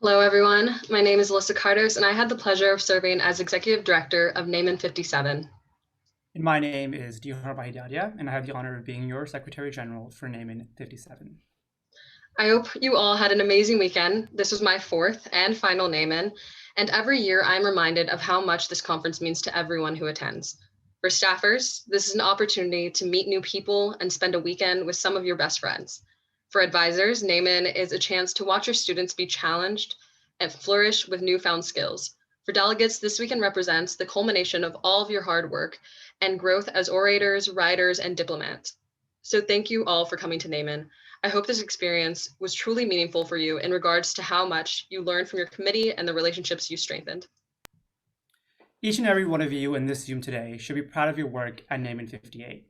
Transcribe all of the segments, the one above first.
Hello, everyone. My name is Alyssa Cardos, and I had the pleasure of serving as Executive Director of NAIMUN 57. And my name is Dihar Bahidadia, and I have the honor of being your Secretary General for NAIMUN 57. I hope you all had an amazing weekend. This was my fourth and final NAIMUN, and every year I'm reminded of how much this conference means to everyone who attends. For staffers, this is an opportunity to meet new people and spend a weekend with some of your best friends. For advisors, NAIMUN is a chance to watch your students be challenged and flourish with newfound skills. For delegates, this weekend represents the culmination of all of your hard work and growth as orators, writers, and diplomats. So thank you all for coming to NAIMUN. I hope this experience was truly meaningful for you in regards to how much you learned from your committee and the relationships you strengthened. Each and every one of you in this Zoom today should be proud of your work at NAIMUN 58.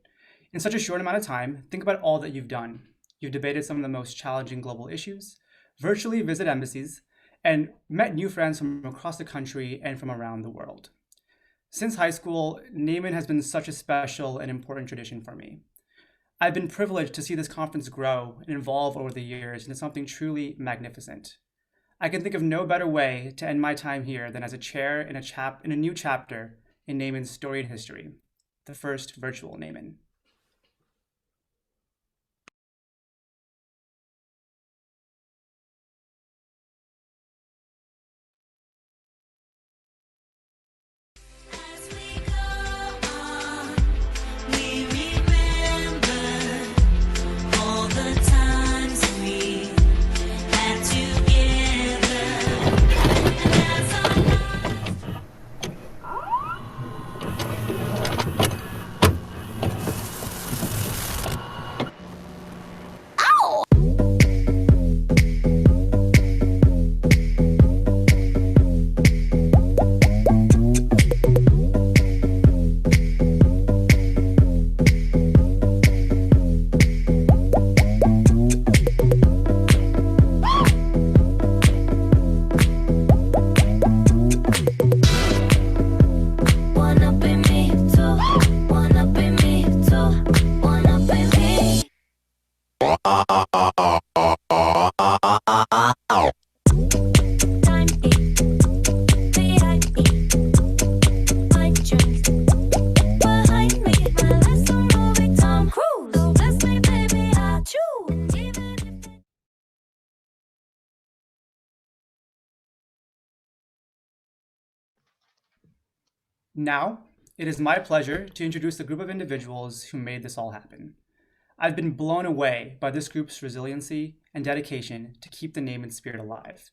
In such a short amount of time, think about all that you've done. You've debated some of the most challenging global issues, virtually visited embassies, and met new friends from across the country and from around the world. Since high school, NAIMUN has been such a special and important tradition for me. I've been privileged to see this conference grow and evolve over the years into something truly magnificent. I can think of no better way to end my time here than as a chair in a new chapter in NAIMUN's storied history, the first virtual NAIMUN. Now, it is my pleasure to introduce the group of individuals who made this all happen. I've been blown away by this group's resiliency and dedication to keep the NAIMUN spirit alive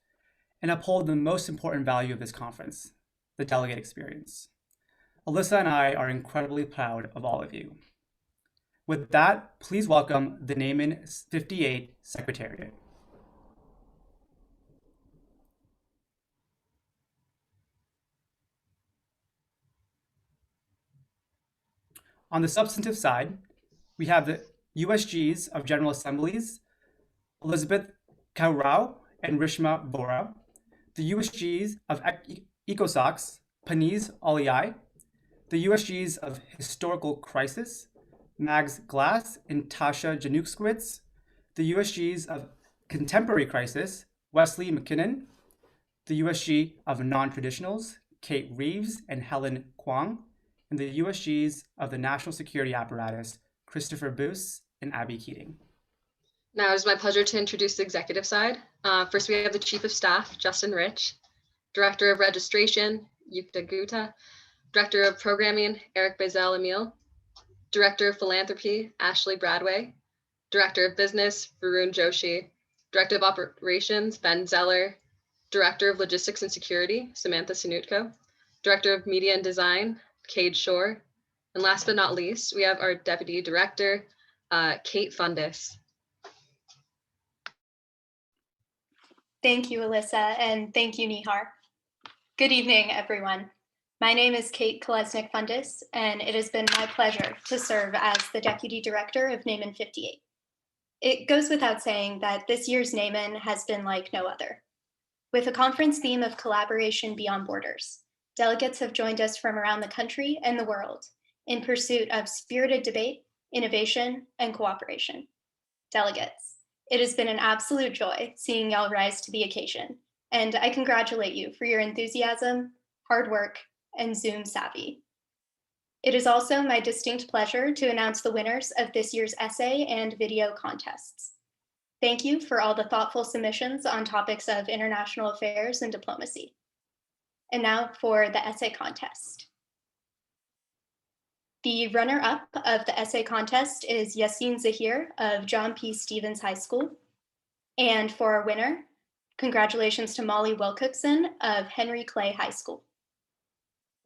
and uphold the most important value of this conference, the delegate experience. Alyssa and I are incredibly proud of all of you. With that, please welcome the NAIMUN 58 Secretariat. On the substantive side, we have the USGs of General Assemblies, Elizabeth Kaurau and Rishma Bora, the USGs of ECOSOCs, Paniz Aliai, the USGs of Historical Crisis, Mags Glass and Tasha Januszkiewicz, the USGs of Contemporary Crisis, Wesley McKinnon, the USG of Non-Traditionals, Kate Reeves and Helen Kwong, and the USGs of the National Security Apparatus, Christopher Boos and Abby Keating. Now it is my pleasure to introduce the executive side. First, we have the Chief of Staff, Justin Rich, Director of Registration, Yukta Gupta, Director of Programming, Eric Bezel Emil, Director of Philanthropy, Ashley Bradway, Director of Business, Varun Joshi, Director of Operations, Ben Zeller, Director of Logistics and Security, Samantha Sinutko, Director of Media and Design, Cade Shore, and last but not least, we have our Deputy Director, Kate Fundis. Thank you, Alyssa, and thank you, Nihar. Good evening, everyone. My name is Kate Kolesnik Fundis, and it has been my pleasure to serve as the Deputy Director of NAIMUN 58. It goes without saying that this year's NAIMUN has been like no other. With a conference theme of collaboration beyond borders, delegates have joined us from around the country and the world in pursuit of spirited debate, innovation, and cooperation. Delegates, it has been an absolute joy seeing y'all rise to the occasion and I congratulate you for your enthusiasm, hard work, and Zoom savvy. It is also my distinct pleasure to announce the winners of this year's essay and video contests. Thank you for all the thoughtful submissions on topics of international affairs and diplomacy. And now for the essay contest. The runner-up of the essay contest is Yassine Zahir of John P. Stevens High School. And for our winner, congratulations to Molly Wilcoxon of Henry Clay High School.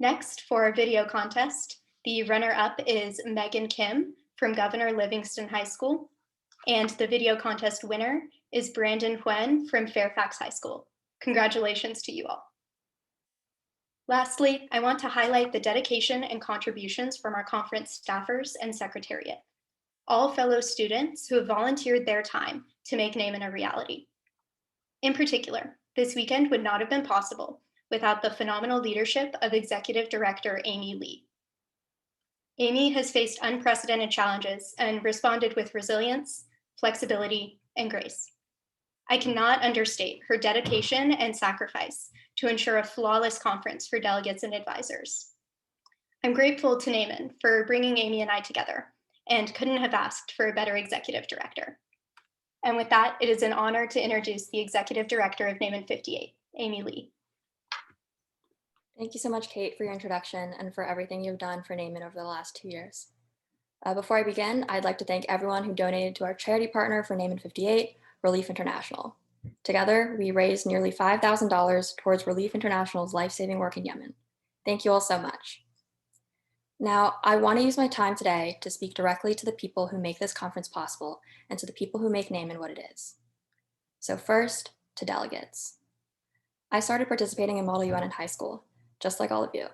Next, for our video contest, the runner-up is Megan Kim from Governor Livingston High School. And the video contest winner is Brandon Huen from Fairfax High School. Congratulations to you all. Lastly, I want to highlight the dedication and contributions from our conference staffers and secretariat, all fellow students who have volunteered their time to make NAIMUN a reality. In particular, this weekend would not have been possible without the phenomenal leadership of Executive Director Amy Lee. Amy has faced unprecedented challenges and responded with resilience, flexibility, and grace. I cannot understate her dedication and sacrifice to ensure a flawless conference for delegates and advisors. I'm grateful to NAIMUN for bringing Amy and I together, and couldn't have asked for a better executive director. And with that, it is an honor to introduce the executive director of NAIMUN 58, Amy Lee. Thank you so much, Kate, for your introduction and for everything you've done for NAIMUN over the last 2 years. Before I begin, I'd like to thank everyone who donated to our charity partner for NAIMUN 58, Relief International. Together, we raised nearly $5,000 towards Relief International's life-saving work in Yemen. Thank you all so much. Now, I want to use my time today to speak directly to the people who make this conference possible and to the people who make NAIMUN what it is. So first, to delegates. I started participating in Model UN in high school, just like all of you.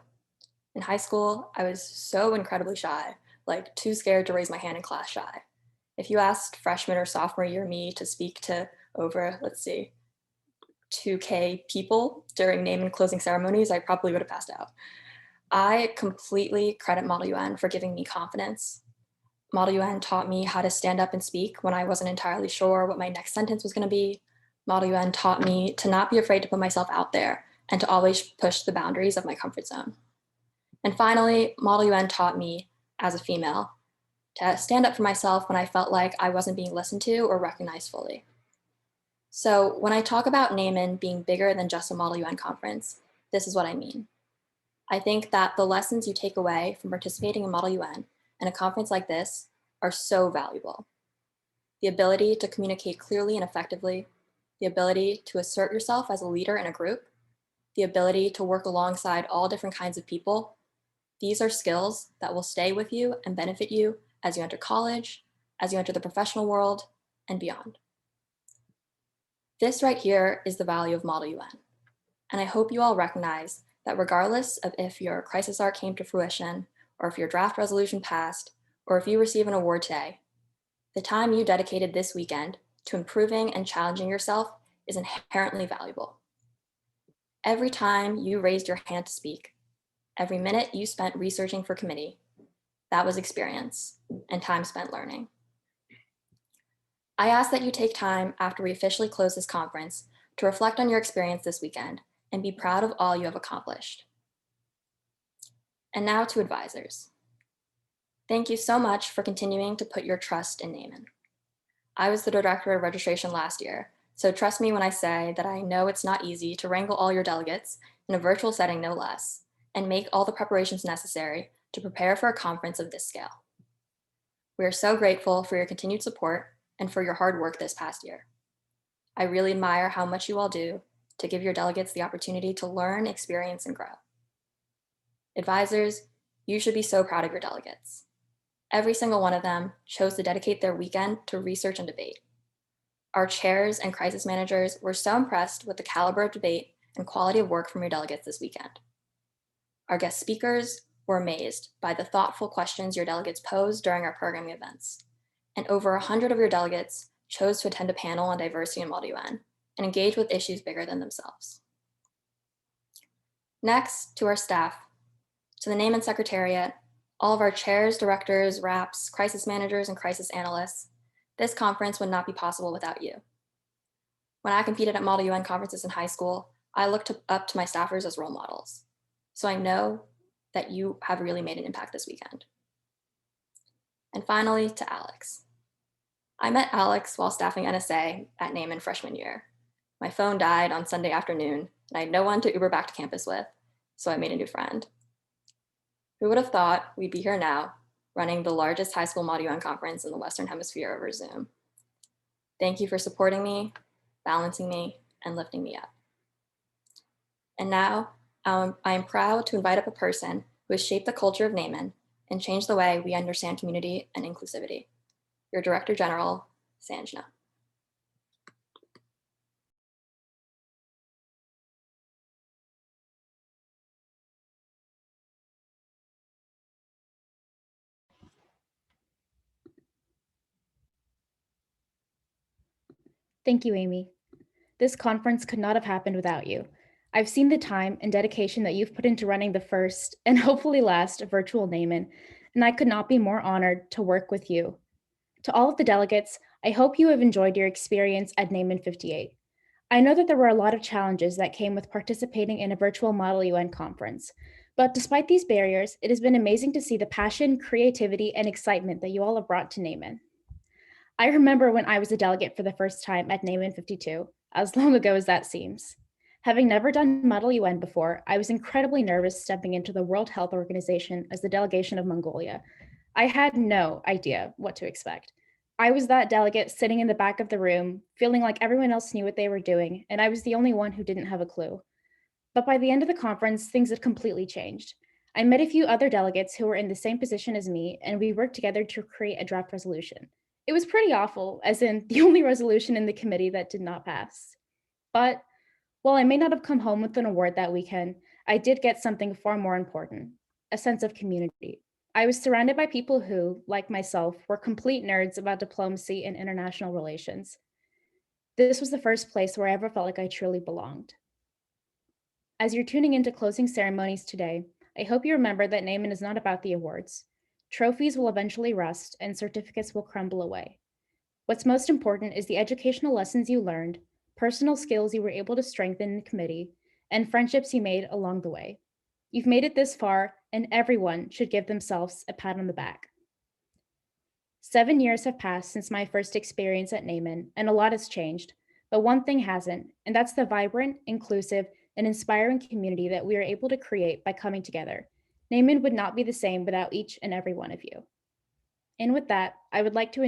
In high school, I was so incredibly shy, like too scared to raise my hand in class shy. If you asked freshman or sophomore year me to speak to over, let's see, 2K people during NAIMUN closing ceremonies, I probably would have passed out. I completely credit Model UN for giving me confidence. Model UN taught me how to stand up and speak when I wasn't entirely sure what my next sentence was going to be. Model UN taught me to not be afraid to put myself out there and to always push the boundaries of my comfort zone. And finally, Model UN taught me, as a female, to stand up for myself when I felt like I wasn't being listened to or recognized fully. So when I talk about NAIMUN being bigger than just a Model UN conference, this is what I mean. I think that the lessons you take away from participating in Model UN and a conference like this are so valuable. The ability to communicate clearly and effectively, the ability to assert yourself as a leader in a group, the ability to work alongside all different kinds of people. These are skills that will stay with you and benefit you as you enter college, as you enter the professional world, and beyond. This right here is the value of Model UN. And I hope you all recognize that regardless of if your crisis arc came to fruition, or if your draft resolution passed, or if you receive an award today, the time you dedicated this weekend to improving and challenging yourself is inherently valuable. Every time you raised your hand to speak, every minute you spent researching for committee, that was experience and time spent learning. I ask that you take time after we officially close this conference to reflect on your experience this weekend and be proud of all you have accomplished. And now to advisors. Thank you so much for continuing to put your trust in NAIMUN. I was the director of registration last year, so trust me when I say that I know it's not easy to wrangle all your delegates in a virtual setting no less, and make all the preparations necessary to prepare for a conference of this scale. We are so grateful for your continued support and for your hard work this past year. I really admire how much you all do to give your delegates the opportunity to learn, experience, and grow. Advisors, you should be so proud of your delegates. Every single one of them chose to dedicate their weekend to research and debate. Our chairs and crisis managers were so impressed with the caliber of debate and quality of work from your delegates this weekend. Our guest speakers were amazed by the thoughtful questions your delegates posed during our programming events. And over 100 of your delegates chose to attend a panel on diversity in Model UN and engage with issues bigger than themselves. Next, to our staff, to the NAIMUN Secretariat, all of our chairs, directors, RAPs, crisis managers, and crisis analysts, this conference would not be possible without you. When I competed at Model UN conferences in high school, I looked up to my staffers as role models. So I know that you have really made an impact this weekend. And finally, to Alex. I met Alex while staffing NSA at NAIMUN freshman year. My phone died on Sunday afternoon, and I had no one to Uber back to campus with, so I made a new friend. Who would have thought we'd be here now, running the largest high school Model UN conference in the Western Hemisphere over Zoom? Thank you for supporting me, balancing me, and lifting me up. And now, I am proud to invite up a person who has shaped the culture of NAIMUN and changed the way we understand community and inclusivity. Your Director General, Sanjna. Thank you, Amy. This conference could not have happened without you. I've seen the time and dedication that you've put into running the first and hopefully last virtual NAIMUN, and I could not be more honored to work with you. To all of the delegates, I hope you have enjoyed your experience at NAIMUN 58. I know that there were a lot of challenges that came with participating in a virtual Model UN conference, but despite these barriers, it has been amazing to see the passion, creativity, and excitement that you all have brought to NAIMUN. I remember when I was a delegate for the first time at NAIMUN 52, as long ago as that seems. Having never done Model UN before, I was incredibly nervous stepping into the World Health Organization as the delegation of Mongolia. I had no idea what to expect. I was that delegate sitting in the back of the room, feeling like everyone else knew what they were doing, and I was the only one who didn't have a clue. But by the end of the conference, things had completely changed. I met a few other delegates who were in the same position as me, and we worked together to create a draft resolution. It was pretty awful, as in the only resolution in the committee that did not pass. But while I may not have come home with an award that weekend, I did get something far more important, a sense of community. I was surrounded by people who, like myself, were complete nerds about diplomacy and international relations. This was the first place where I ever felt like I truly belonged. As you're tuning into closing ceremonies today, I hope you remember that NAIMUN is not about the awards. Trophies will eventually rust and certificates will crumble away. What's most important is the educational lessons you learned, personal skills you were able to strengthen in committee, and friendships you made along the way. You've made it this far, and everyone should give themselves a pat on the back. 7 years have passed since my first experience at NAIMUN, and a lot has changed, but one thing hasn't, and that's the vibrant, inclusive, and inspiring community that we are able to create by coming together. NAIMUN would not be the same without each and every one of you. And with that, I would like to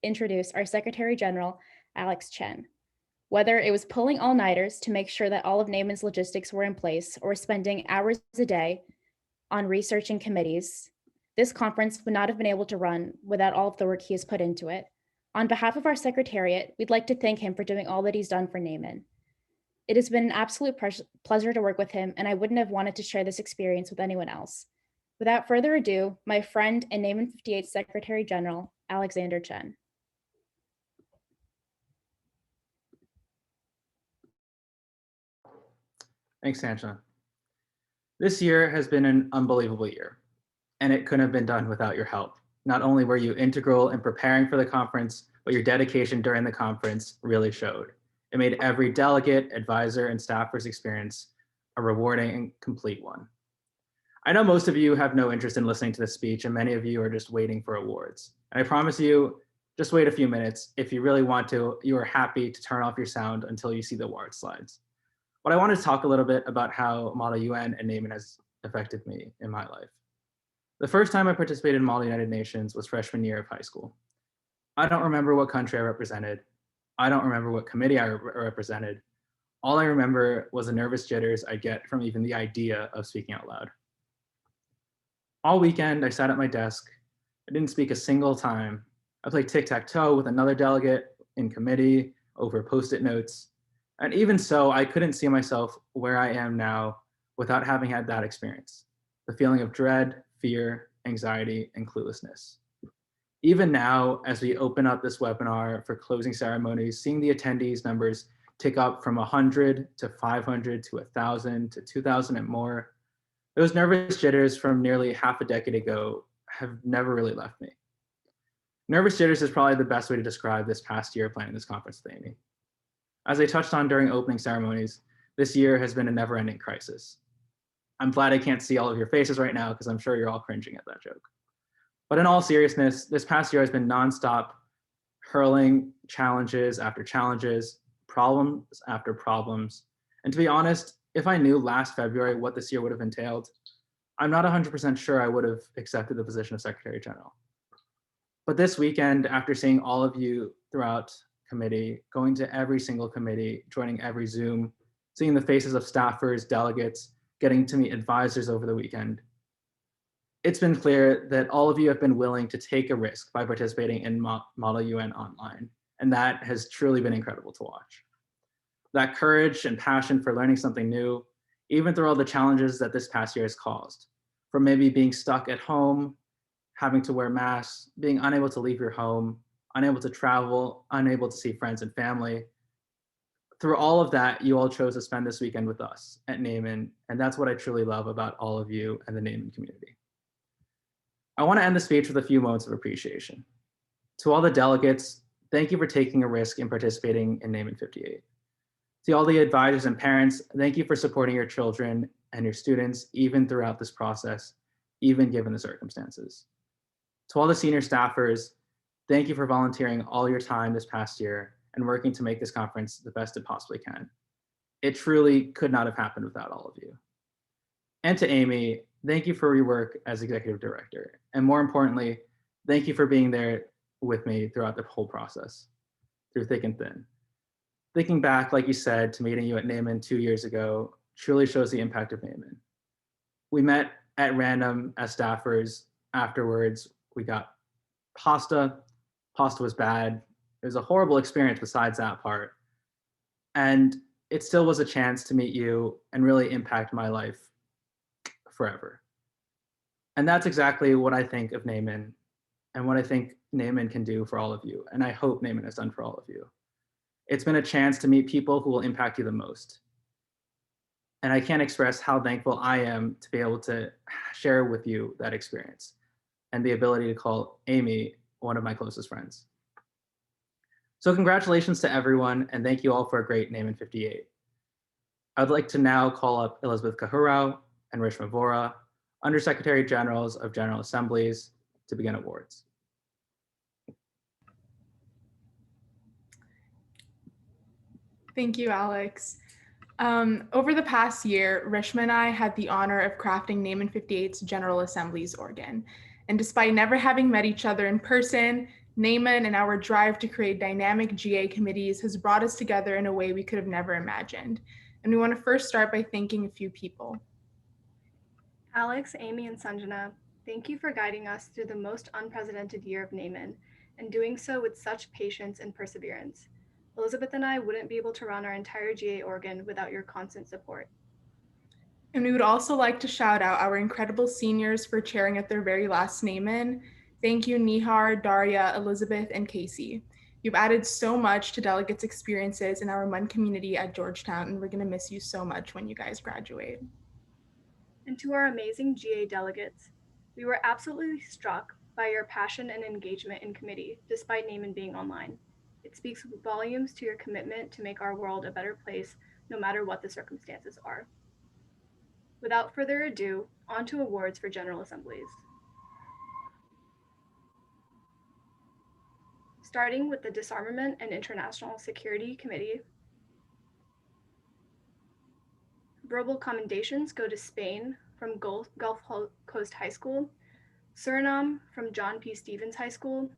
introduce our Secretary General, Alex Chen. Whether it was pulling all-nighters to make sure that all of NAIMUN's logistics were in place or spending hours a day on researching committees, this conference would not have been able to run without all of the work he has put into it. On behalf of our Secretariat, we'd like to thank him for doing all that he's done for NAIMUN. It has been an absolute pleasure to work with him, and I wouldn't have wanted to share this experience with anyone else. Without further ado, my friend and NAIMUN 58 Secretary General, Alexander Chen. Thanks, Sanjna. This year has been an unbelievable year, and it couldn't have been done without your help. Not only were you integral in preparing for the conference, but your dedication during the conference really showed. It made every delegate, advisor, and staffer's experience a rewarding and complete one. I know most of you have no interest in listening to this speech, and many of you are just waiting for awards. And I promise you, just wait a few minutes. If you really want to, you are happy to turn off your sound until you see the award slides. But I want to talk a little bit about how Model UN and NAIMUN has affected me in my life. The first time I participated in Model United Nations was freshman year of high school. I don't remember what country I represented. I don't remember what committee I represented. All I remember was the nervous jitters I get from even the idea of speaking out loud. All weekend, I sat at my desk. I didn't speak a single time. I played tic-tac-toe with another delegate in committee over Post-it notes. And even so, I couldn't see myself where I am now without having had that experience. The feeling of dread, fear, anxiety, and cluelessness. Even now, as we open up this webinar for closing ceremonies, seeing the attendees numbers tick up from 100 to 500 to 1,000 to 2,000 and more, those nervous jitters from nearly half a decade ago have never really left me. Nervous jitters is probably the best way to describe this past year planning this conference with Amy. As I touched on during opening ceremonies, this year has been a never-ending crisis. I'm glad I can't see all of your faces right now because I'm sure you're all cringing at that joke. But in all seriousness, this past year has been nonstop hurling challenges after challenges, problems after problems. And to be honest, if I knew last February what this year would have entailed, I'm not 100% sure I would have accepted the position of Secretary General. But this weekend, after seeing all of you throughout committee, going to every single committee, joining every Zoom, seeing the faces of staffers, delegates, getting to meet advisors over the weekend, it's been clear that all of you have been willing to take a risk by participating in Model UN online, and that has truly been incredible to watch. That courage and passion for learning something new, even through all the challenges that this past year has caused, from maybe being stuck at home, having to wear masks, being unable to leave your home, unable to travel, unable to see friends and family. Through all of that, you all chose to spend this weekend with us at NAIMUN, and that's what I truly love about all of you and the NAIMUN community. I want to end the speech with a few moments of appreciation. To all the delegates, thank you for taking a risk in participating in NAIMUN 58. To all the advisors and parents, thank you for supporting your children and your students even throughout this process, even given the circumstances. To all the senior staffers, thank you for volunteering all your time this past year and working to make this conference the best it possibly can. It truly could not have happened without all of you. And to Amy, thank you for your work as executive director. And more importantly, thank you for being there with me throughout the whole process, through thick and thin. Thinking back, like you said, to meeting you at NAIMUN 2 years ago truly shows the impact of NAIMUN. We met at random as staffers. Afterwards, we got pasta. Pasta was bad. It was a horrible experience besides that part. And it still was a chance to meet you and really impact my life forever. And that's exactly what I think of NAIMUN and what I think NAIMUN can do for all of you. And I hope NAIMUN has done for all of you. It's been a chance to meet people who will impact you the most. And I can't express how thankful I am to be able to share with you that experience and the ability to call Amy one of my closest friends. So congratulations to everyone, and thank you all for a great NAIMUN 58. I would like to now call up Elizabeth Kahurau and Rishma Vora, Under-Secretary Generals of General Assemblies, to begin awards. Thank you, Alex. Over the past year, Rishma and I had the honor of crafting NAIMUN 58's General Assembly's organ. And despite never having met each other in person, NAIMUN and our drive to create dynamic GA committees has brought us together in a way we could have never imagined. And we want to first start by thanking a few people. Alex, Amy, and Sanjna, thank you for guiding us through the most unprecedented year of NAIMUN and doing so with such patience and perseverance. Elizabeth and I wouldn't be able to run our entire GA organ without your constant support. And we would also like to shout out our incredible seniors for chairing at their very last NAIMUN. Thank you, Nihar, Daria, Elizabeth, and Casey. You've added so much to delegates' experiences in our MUN community at Georgetown, and we're going to miss you so much when you guys graduate. And to our amazing GA delegates, we were absolutely struck by your passion and engagement in committee, despite NAIMUN being online. It speaks volumes to your commitment to make our world a better place, no matter what the circumstances are. Without further ado, on to awards for General Assemblies. Starting with the Disarmament and International Security Committee, verbal commendations go to Spain from Gulf Coast High School, Suriname from John P. Stevens High School,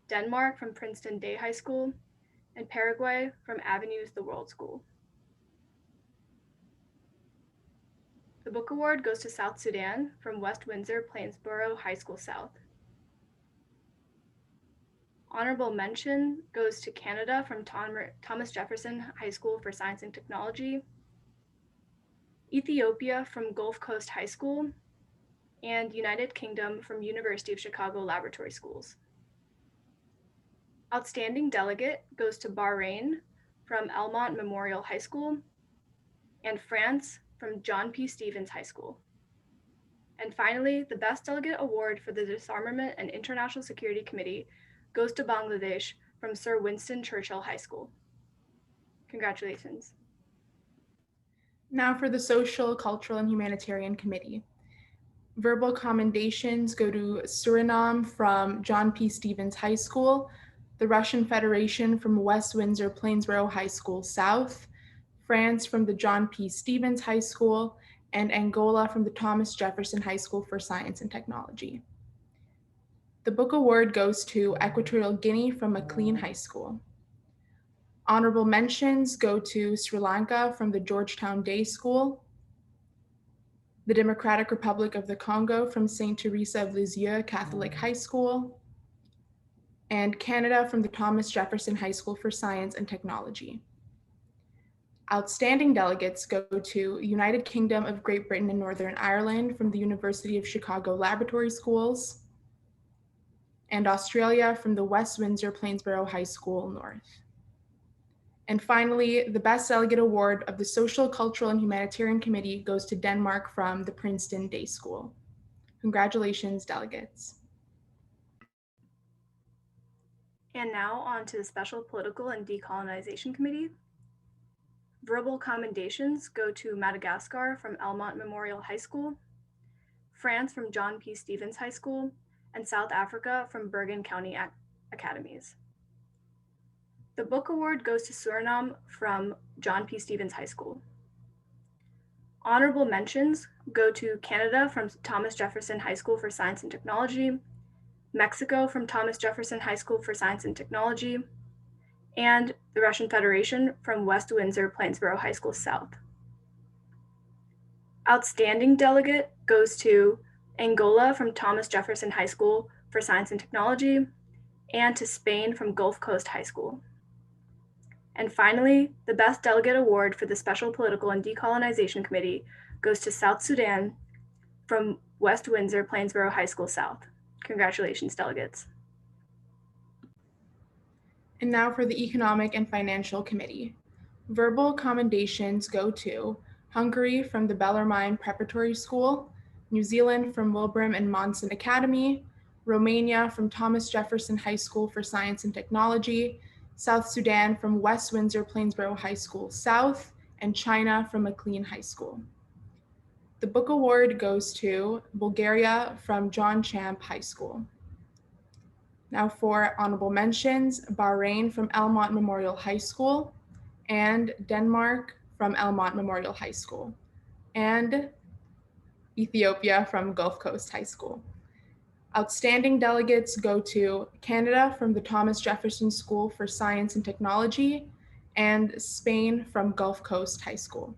Denmark from Princeton Day High School, and Paraguay from Avenues the World School. The book award goes to South Sudan from West Windsor Plainsboro High School South. Honorable mention goes to Canada from Thomas Jefferson High School for Science and Technology, Ethiopia from Gulf Coast High School, and United Kingdom from University of Chicago Laboratory Schools. Outstanding delegate goes to Bahrain from Elmont Memorial High School, and France from John P. Stevens High School. And finally, the Best Delegate Award for the Disarmament and International Security Committee goes to Bangladesh from Sir Winston Churchill High School. Congratulations. Now for the Social, Cultural, and Humanitarian Committee. Verbal commendations go to Suriname from John P. Stevens High School, the Russian Federation from West Windsor Plainsboro High School South, France from the John P. Stevens High School, and Angola from the Thomas Jefferson High School for Science and Technology. The book award goes to Equatorial Guinea from McLean High School. Honorable mentions go to Sri Lanka from the Georgetown Day School, the Democratic Republic of the Congo from St. Teresa of Lisieux Catholic High School, and Canada from the Thomas Jefferson High School for Science and Technology. Outstanding delegates go to United Kingdom of Great Britain and Northern Ireland from the University of Chicago Laboratory Schools, and Australia from the West Windsor Plainsboro High School North. And finally, the Best Delegate Award of the Social, Cultural, and Humanitarian Committee goes to Denmark from the Princeton Day School. Congratulations, delegates. And now on to the Special Political and Decolonization Committee. Verbal commendations go to Madagascar from Elmont Memorial High School, France from John P. Stevens High School, and South Africa from Bergen County Academies. The book award goes to Suriname from John P. Stevens High School. Honorable mentions go to Canada from Thomas Jefferson High School for Science and Technology, Mexico from Thomas Jefferson High School for Science and Technology, and the Russian Federation from West Windsor Plainsboro High School South. Outstanding delegate goes to Angola from Thomas Jefferson High School for Science and Technology, and to Spain from Gulf Coast High School. And finally, the Best Delegate Award for the Special Political and Decolonization Committee goes to South Sudan from West Windsor Plainsboro High School South. Congratulations, delegates. And now for the Economic and Financial Committee. Verbal commendations go to Hungary from the Bellarmine Preparatory School, New Zealand from Wilbraham and Monson Academy, Romania from Thomas Jefferson High School for Science and Technology, South Sudan from West Windsor Plainsboro High School South, and China from McLean High School. The book award goes to Bulgaria from John Champ High School. Now for honorable mentions, Bahrain from Elmont Memorial High School, and Denmark from Elmont Memorial High School, and Ethiopia from Gulf Coast High School. Outstanding delegates go to Canada from the Thomas Jefferson School for Science and Technology, and Spain from Gulf Coast High School.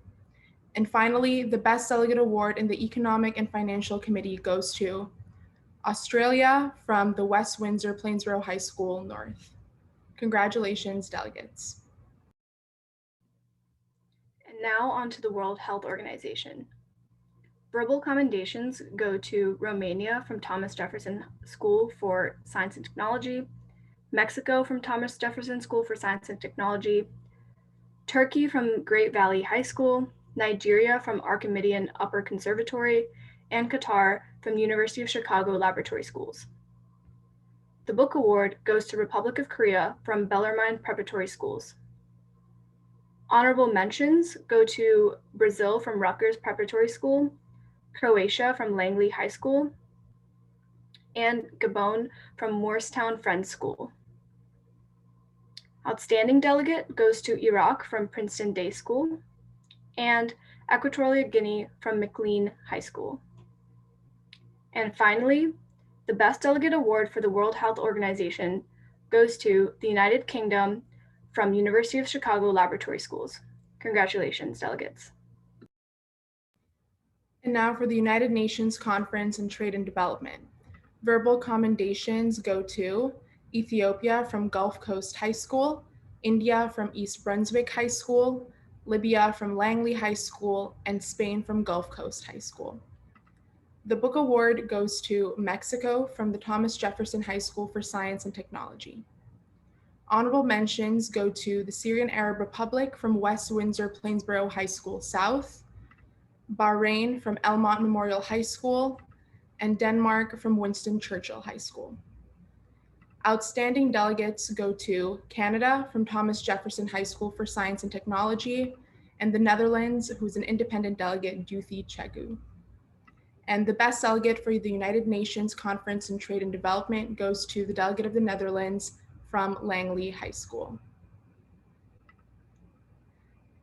And finally, the Best Delegate Award in the Economic and Financial Committee goes to Australia from the West Windsor Plainsboro High School North. Congratulations, delegates. And now on to the World Health Organization. Verbal commendations go to Romania from Thomas Jefferson School for Science and Technology, Mexico from Thomas Jefferson School for Science and Technology, Turkey from Great Valley High School, Nigeria from Archimedean Upper Conservatory, and Qatar from the University of Chicago Laboratory Schools. The book award goes to Republic of Korea from Bellarmine Preparatory Schools. Honorable mentions go to Brazil from Rutgers Preparatory School, Croatia from Langley High School, and Gabon from Morristown Friends School. Outstanding delegate goes to Iraq from Princeton Day School, and Equatorial Guinea from McLean High School. And finally, the Best Delegate Award for the World Health Organization goes to the United Kingdom from University of Chicago Laboratory Schools. Congratulations, delegates. And now for the United Nations Conference on Trade and Development. Verbal commendations go to Ethiopia from Gulf Coast High School, India from East Brunswick High School, Libya from Langley High School, and Spain from Gulf Coast High School. The book award goes to Mexico from the Thomas Jefferson High School for Science and Technology. Honorable mentions go to the Syrian Arab Republic from West Windsor Plainsboro High School South, Bahrain from Elmont Memorial High School, and Denmark from Winston Churchill High School. Outstanding delegates go to Canada from Thomas Jefferson High School for Science and Technology, and the Netherlands, who's an independent delegate, Duthi Chegu. And the best delegate for the United Nations Conference on Trade and Development goes to the delegate of the Netherlands from Langley High School.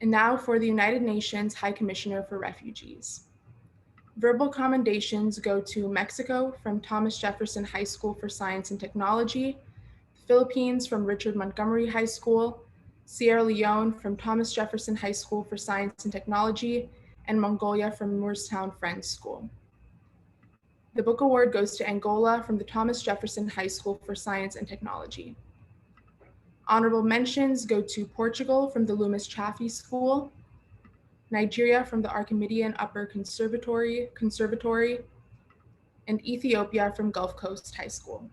And now for the United Nations High Commissioner for Refugees. Verbal commendations go to Mexico from Thomas Jefferson High School for Science and Technology, Philippines from Richard Montgomery High School, Sierra Leone from Thomas Jefferson High School for Science and Technology, and Mongolia from Moorestown Friends School. The book award goes to Angola from the Thomas Jefferson High School for Science and Technology. Honorable mentions go to Portugal from the Loomis Chaffee School, Nigeria from the Archimedean Upper Conservatory, and Ethiopia from Gulf Coast High School.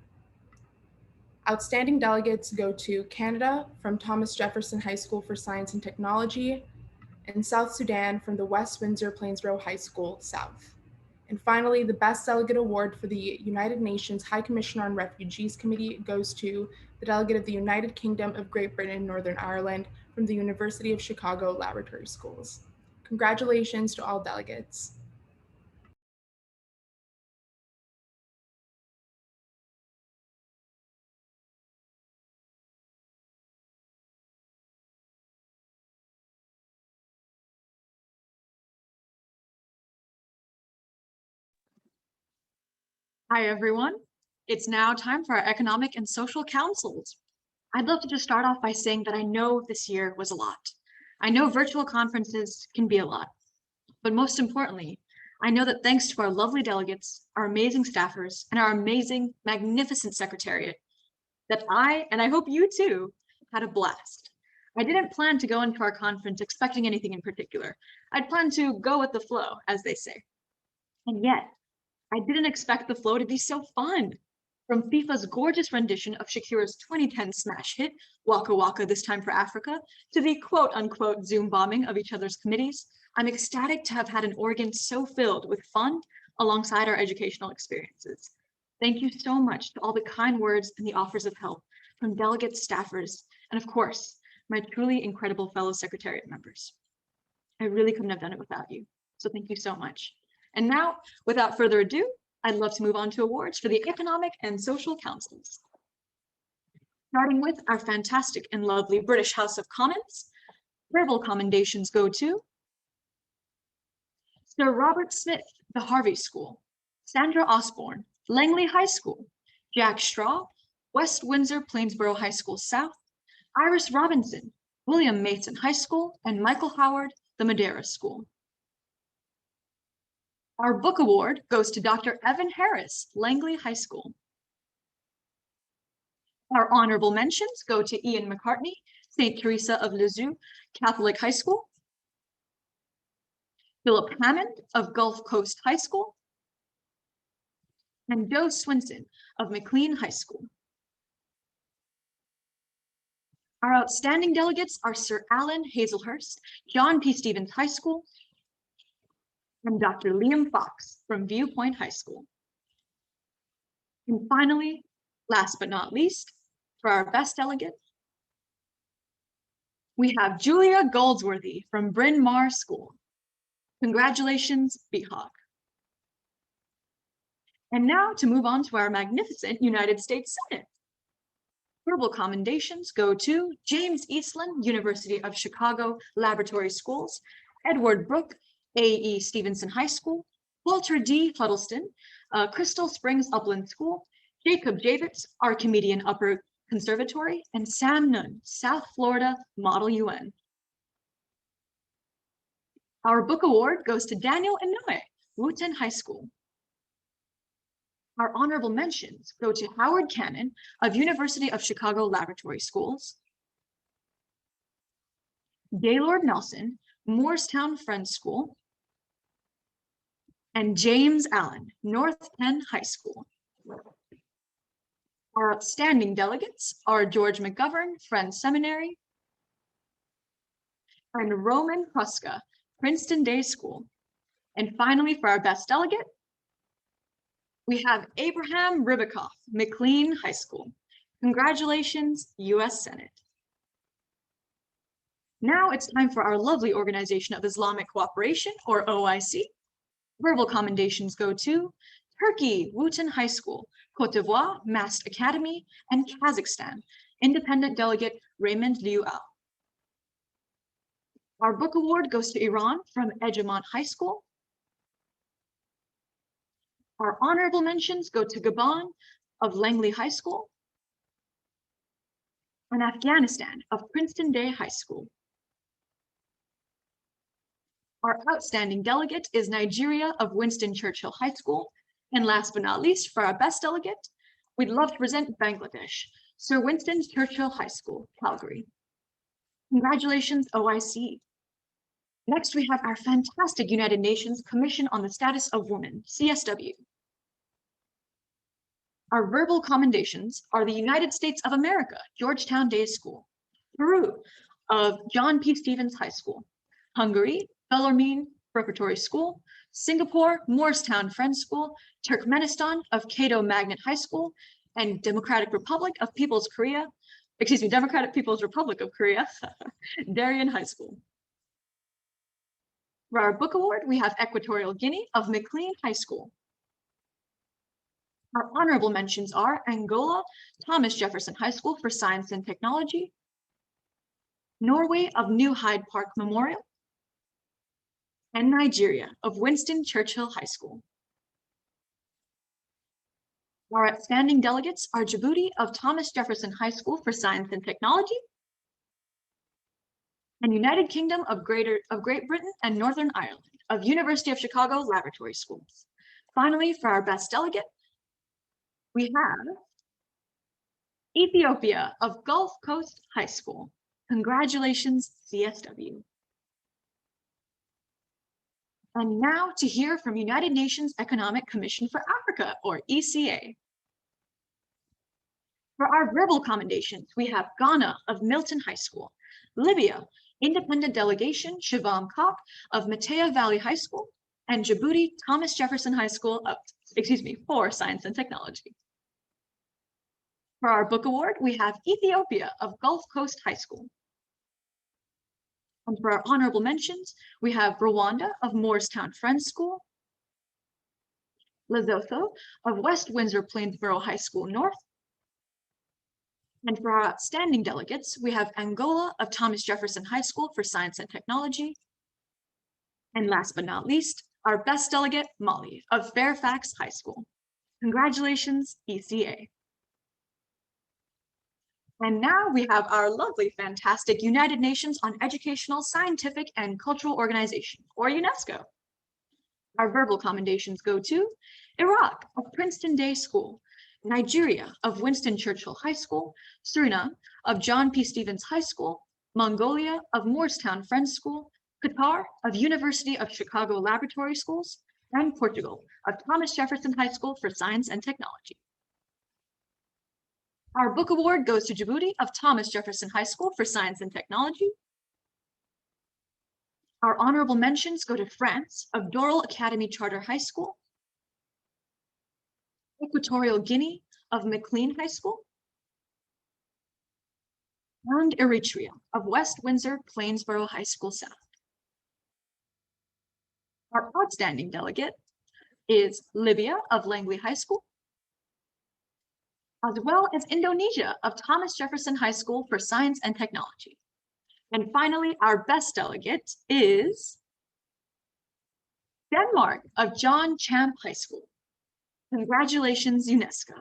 Outstanding delegates go to Canada from Thomas Jefferson High School for Science and Technology, and South Sudan from the West Windsor Plainsboro High School South. And finally, the Best Delegate Award for the United Nations High Commissioner on Refugees Committee goes to the delegate of the United Kingdom of Great Britain and Northern Ireland from the University of Chicago Laboratory Schools. Congratulations to all delegates. Hi, everyone. It's now time for our Economic and Social Councils. I'd love to just start off by saying that I know this year was a lot. I know virtual conferences can be a lot, but most importantly, I know that thanks to our lovely delegates, our amazing staffers, and our amazing, magnificent secretariat, that I, and I hope you too, had a blast. I didn't plan to go into our conference expecting anything in particular. I'd planned to go with the flow, as they say. And yet, I didn't expect the flow to be so fun. From FIFA's gorgeous rendition of Shakira's 2010 smash hit, Waka Waka This Time for Africa, to the quote-unquote Zoom bombing of each other's committees, I'm ecstatic to have had an Oregon so filled with fun alongside our educational experiences. Thank you so much to all the kind words and the offers of help from delegates, staffers, and of course, my truly incredible fellow secretariat members. I really couldn't have done it without you, so thank you so much. And now, without further ado, I'd love to move on to awards for the Economic and Social Councils. Starting with our fantastic and lovely British House of Commons, verbal commendations go to Sir Robert Smith, the Harvey School, Sandra Osborne, Langley High School, Jack Straw, West Windsor Plainsboro High School South, Iris Robinson, William Mason High School, and Michael Howard, the Madeira School. Our book award goes to Dr. Evan Harris, Langley High School. Our honorable mentions go to Ian McCartney, St. Teresa of Lisieux Catholic High School, Philip Hammond of Gulf Coast High School, and Joe Swinson of McLean High School. Our outstanding delegates are Sir Alan Hazelhurst, John P. Stevens High School, and Dr. Liam Fox from Viewpoint High School. And finally, last but not least, for our best delegate, we have Julia Goldsworthy from Bryn Mawr School. Congratulations, BHOG. And now to move on to our magnificent United States Senate. Verbal commendations go to James Eastland, University of Chicago Laboratory Schools, Edward Brooke, A.E. Stevenson High School, Walter D. Huddleston, Crystal Springs Upland School, Jacob Javits, Archimedean Upper Conservatory, and Sam Nunn, South Florida Model UN. Our book award goes to Daniel Inouye, Wooten High School. Our honorable mentions go to Howard Cannon of University of Chicago Laboratory Schools, Gaylord Nelson, Moorestown Friends School, and James Allen, North Penn High School. Our outstanding delegates are George McGovern, Friends Seminary, and Roman Pruska, Princeton Day School. And finally, for our best delegate, we have Abraham Ribikoff, McLean High School. Congratulations, US Senate. Now it's time for our lovely Organization of Islamic Cooperation, or OIC. Verbal commendations go to Turkey, Wooten High School, Cote d'Ivoire, Mast Academy, and Kazakhstan, Independent Delegate Raymond Liu Al. Our book award goes to Iran from Ejimont High School. Our honorable mentions go to Gabon of Langley High School and Afghanistan of Princeton Day High School. Our outstanding delegate is Nigeria of Winston Churchill High School. And last but not least, for our best delegate, we'd love to present Bangladesh, Sir Winston Churchill High School, Calgary. Congratulations, OIC. Next, we have our fantastic United Nations Commission on the Status of Women, CSW. Our verbal commendations are the United States of America, Georgetown Day School, Peru of John P. Stevens High School, Hungary, Bellarmine Preparatory School, Singapore, Morristown Friends School, Turkmenistan of Cato Magnet High School, and Democratic Republic of People's Republic of Korea, Darien High School. For our book award, we have Equatorial Guinea of McLean High School. Our honorable mentions are Angola, Thomas Jefferson High School for Science and Technology, Norway of New Hyde Park Memorial, and Nigeria of Winston Churchill High School. Our outstanding delegates are Djibouti of Thomas Jefferson High School for Science and Technology, and United Kingdom of Great Britain and Northern Ireland of University of Chicago Laboratory Schools. Finally, for our best delegate, we have Ethiopia of Gulf Coast High School. Congratulations, CSW. And now to hear from United Nations Economic Commission for Africa, or ECA. For our verbal commendations, we have Ghana of Milton High School, Libya, Independent Delegation Shivam Kok of Matea Valley High School, and Djibouti Thomas Jefferson High School for Science and Technology. For our book award, we have Ethiopia of Gulf Coast High School. And for our honorable mentions, we have Rwanda of Morristown Friends School, Lesotho of West Windsor Plainsboro High School North. And for our outstanding delegates, we have Angola of Thomas Jefferson High School for Science and Technology. And last but not least, our best delegate, Mali of Fairfax High School. Congratulations, ECA. And now we have our lovely, fantastic United Nations on Educational, Scientific, and Cultural Organization, or UNESCO. Our verbal commendations go to Iraq of Princeton Day School, Nigeria of Winston Churchill High School, Suriname of John P. Stevens High School, Mongolia of Morristown Friends School, Qatar of University of Chicago Laboratory Schools, and Portugal of Thomas Jefferson High School for Science and Technology. Our book award goes to Djibouti of Thomas Jefferson High School for Science and Technology. Our honorable mentions go to France of Doral Academy Charter High School, Equatorial Guinea of McLean High School, and Eritrea of West Windsor Plainsboro High School South. Our outstanding delegate is Libya of Langley High School, as well as Indonesia of Thomas Jefferson High School for Science and Technology. And finally, our best delegate is Denmark of John Champ High School. Congratulations, UNESCO.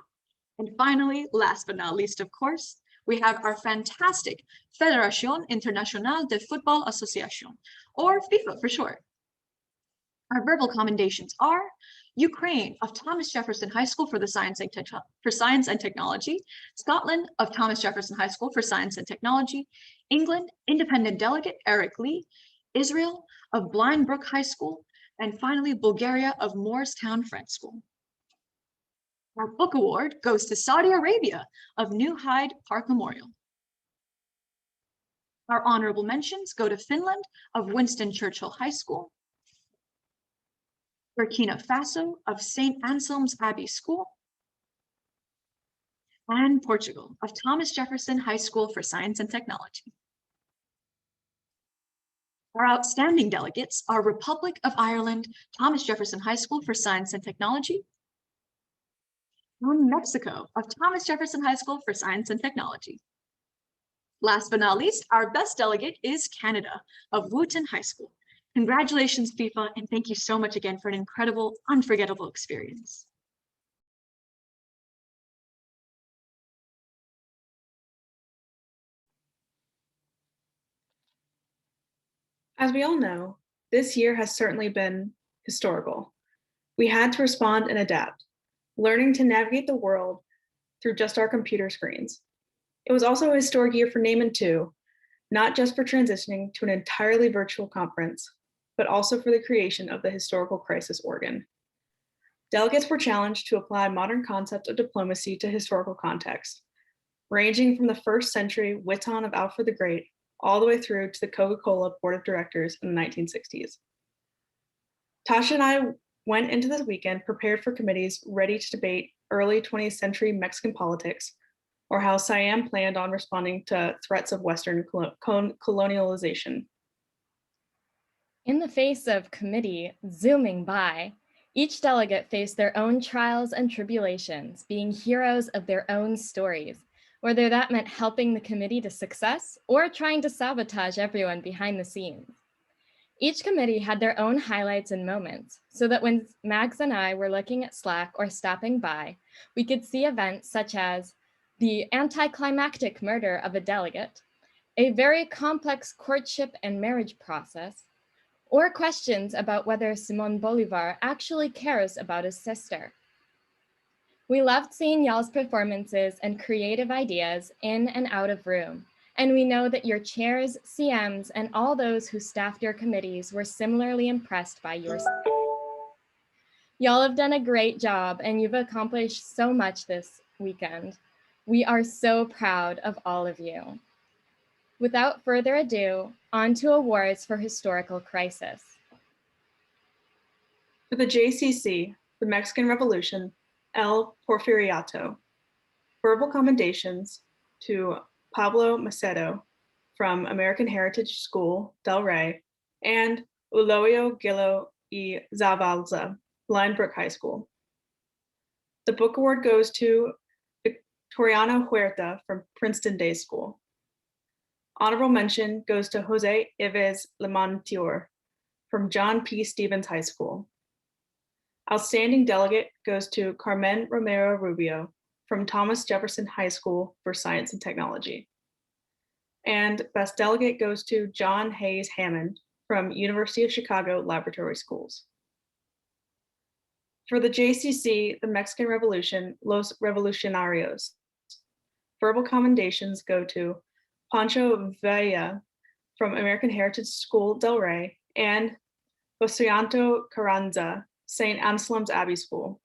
And finally, last but not least, of course, we have our fantastic Fédération Internationale de Football Association, or FIFA for short. Our verbal commendations are Ukraine of Thomas Jefferson High School for Science and Technology, Scotland of Thomas Jefferson High School for Science and Technology, England, Independent Delegate Eric Lee, Israel of Blind Brook High School, and finally, Bulgaria of Morristown Friends School. Our book award goes to Saudi Arabia of New Hyde Park Memorial. Our honorable mentions go to Finland of Winston Churchill High School, Burkina Faso of St. Anselm's Abbey School, and Portugal of Thomas Jefferson High School for Science and Technology. Our outstanding delegates are Republic of Ireland, Thomas Jefferson High School for Science and Technology, and Mexico of Thomas Jefferson High School for Science and Technology. Last but not least, our best delegate is Canada of Wooten High School. Congratulations, FIFA, and thank you so much again for an incredible, unforgettable experience. As we all know, this year has certainly been historical. We had to respond and adapt, learning to navigate the world through just our computer screens. It was also a historic year for NAIMUN too, not just for transitioning to an entirely virtual conference, but also for the creation of the Historical Crisis Organ. Delegates were challenged to apply modern concepts of diplomacy to historical context, ranging from the 1st century Witan of Alfred the Great all the way through to the Coca-Cola Board of Directors in the 1960s. Tasha and I went into this weekend prepared for committees ready to debate early 20th century Mexican politics, or how Siam planned on responding to threats of Western colonialization. In the face of committee zooming by, each delegate faced their own trials and tribulations, being heroes of their own stories, whether that meant helping the committee to success or trying to sabotage everyone behind the scenes. Each committee had their own highlights and moments, so that when Mags and I were looking at Slack or stopping by, we could see events such as the anticlimactic murder of a delegate, a very complex courtship and marriage process, or questions about whether Simón Bolívar actually cares about his sister. We loved seeing y'all's performances and creative ideas in and out of room, and we know that your chairs, CMs, and all those who staffed your committees were similarly impressed by your skill. Y'all have done a great job, and you've accomplished so much this weekend. We are so proud of all of you. Without further ado, on to awards for historical crisis. For the JCC, the Mexican Revolution, El Porfiriato. Verbal commendations to Pablo Macedo from American Heritage School, Del Rey, and Eulogio Gilo y Zavalza, Blind Brook High School. The book award goes to Victoriano Huerta from Princeton Day School. Honorable mention goes to Jose Ives Lemontior from John P. Stevens High School. Outstanding delegate goes to Carmen Romero Rubio from Thomas Jefferson High School for Science and Technology. And best delegate goes to John Hayes Hammond from University of Chicago Laboratory Schools. For the JCC, the Mexican Revolution, Los Revolucionarios. Verbal commendations go to Pancho Villa from American Heritage School, Del Rey, and Oceanto Carranza, St. Anselm's Abbey School.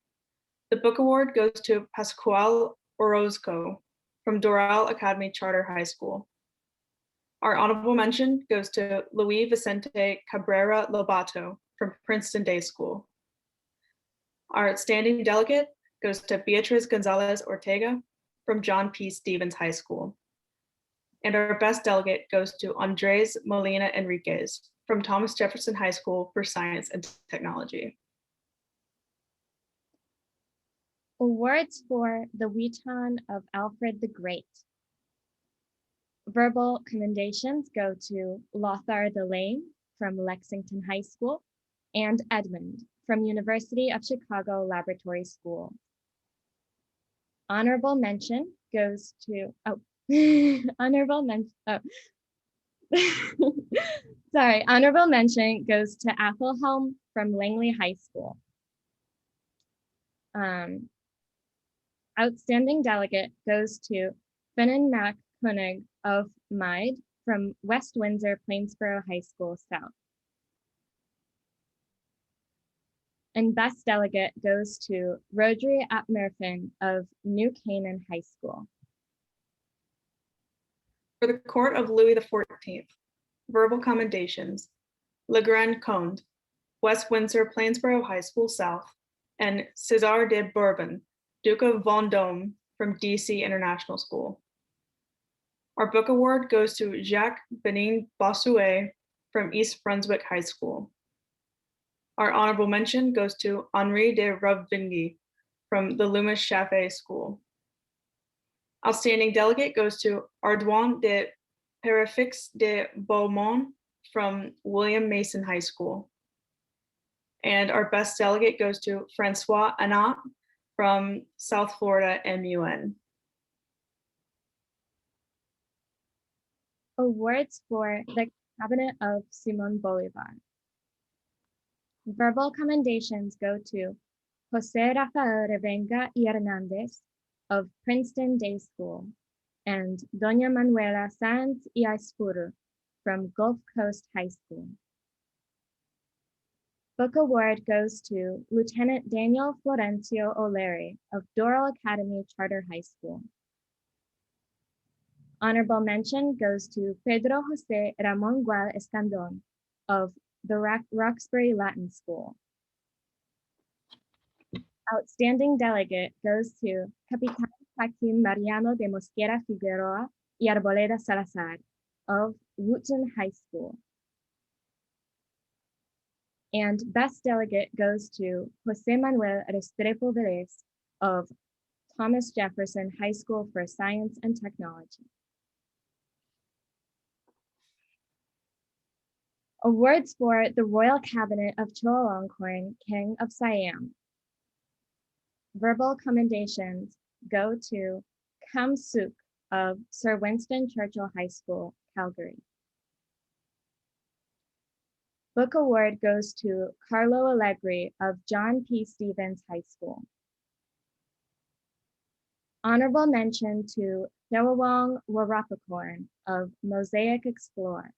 The book award goes to Pascual Orozco from Doral Academy Charter High School. Our honorable mention goes to Luis Vicente Cabrera Lobato from Princeton Day School. Our outstanding delegate goes to Beatriz Gonzalez Ortega from John P. Stevens High School. And our best delegate goes to Andres Molina Enriquez from Thomas Jefferson High School for Science and Technology. Awards for the Witan of Alfred the Great. Verbal commendations go to Lothar Delane from Lexington High School and Edmund from University of Chicago Laboratory School. Honorable mention goes to, honorable mention goes to Athelhelm from Langley High School. Outstanding delegate goes to Finan Mac Koenig of Meide from West Windsor Plainsboro High School South. And best delegate goes to Rodri Apmerfin of New Canaan High School. For the court of Louis XIV, verbal commendations, Le Grand Conde, West Windsor Plainsboro High School South, and César de Bourbon, Duke of Vendôme from DC International School. Our book award goes to Jacques Benin Bossuet from East Brunswick High School. Our honorable mention goes to Henri de Rovinghi from the Loomis Chaffee School. Outstanding delegate goes to Ardouin de Perifix de Beaumont from William Mason High School. And our best delegate goes to Francois Anat from South Florida MUN. Awards for the Cabinet of Simon Bolivar. Verbal commendations go to Jose Rafael Revenga y Hernandez of Princeton Day School and Doña Manuela Sanz y Aispuru from Gulf Coast High School. Book award goes to Lieutenant Daniel Florencio O'Leary of Doral Academy Charter High School. Honorable mention goes to Pedro Jose Ramon Gual Escandon of the Roxbury Latin School. Outstanding delegate goes to Capitan Joaquin Mariano de Mosquera Figueroa y Arboleda Salazar of Wootton High School. And best delegate goes to Jose Manuel Restrepo Velez of Thomas Jefferson High School for Science and Technology. Awards for the Royal Cabinet of Chulalongkorn, King of Siam. Verbal commendations go to Kam Suk of Sir Winston Churchill High School, Calgary. Book award goes to Carlo Allegri of John P. Stevens High School. Honorable mention to Thewawong Warapakorn of Mosaic Explorer.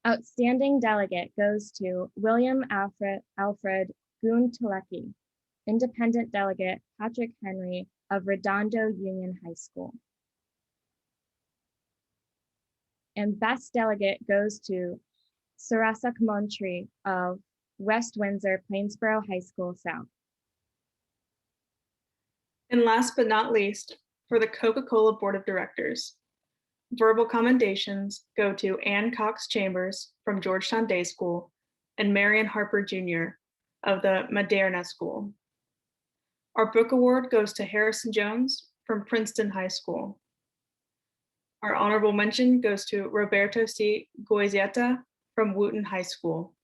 Outstanding delegate goes to William Alfred Goon-Tulecki, independent delegate Patrick Henry of Redondo Union High School. And best delegate goes to Sarasak Montri of West Windsor Plainsboro High School South. And last but not least, for the Coca-Cola Board of Directors, verbal commendations go to Ann Cox Chambers from Georgetown Day School and Marion Harper Jr. of the Maderna School. Our book award goes to Harrison Jones from Princeton High School. Our honorable mention goes to Roberto C. Goizieta from Wootton High School.